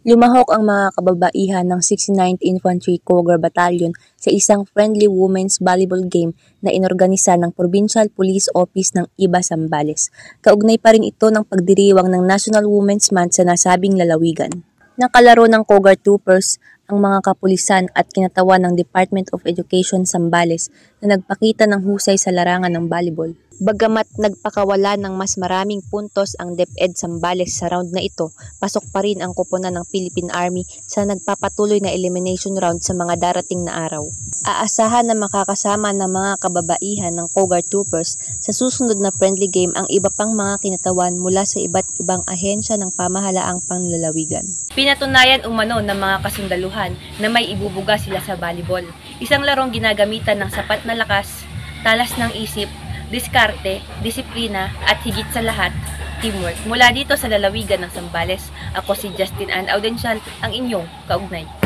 Lumahok ang mga kababaihan ng 69th Infantry Cougar Battalion sa isang friendly women's volleyball game na inorganisa ng Provincial Police Office ng Iba Zambales. Kaugnay pa rin ito ng pagdiriwang ng National Women's Month sa nasabing lalawigan. Nakalaro ng Cougar Troopers ang mga kapulisan at kinatawan ng Department of Education Zambales na nagpakita ng husay sa larangan ng volleyball. Bagamat nagpakawala ng mas maraming puntos ang DepEd Zambales sa round na ito, pasok pa rin ang koponan ng Philippine Army sa nagpapatuloy na elimination round sa mga darating na araw. Aasahan na makakasama ng mga kababaihan ng Cougar Troopers sa susunod na friendly game ang iba pang mga kinatawan mula sa iba't ibang ahensya ng pamahalaang panlalawigan. Pinatunayan umano ng mga kasundaluhan na may ibubuga sila sa volleyball. Isang larong ginagamitan ng sapat na lakas, talas ng isip, diskarte, disiplina at higit sa lahat, teamwork. Mula dito sa lalawigan ng Zambales, ako si Justin Ann Audencial, ang inyong kaugnay.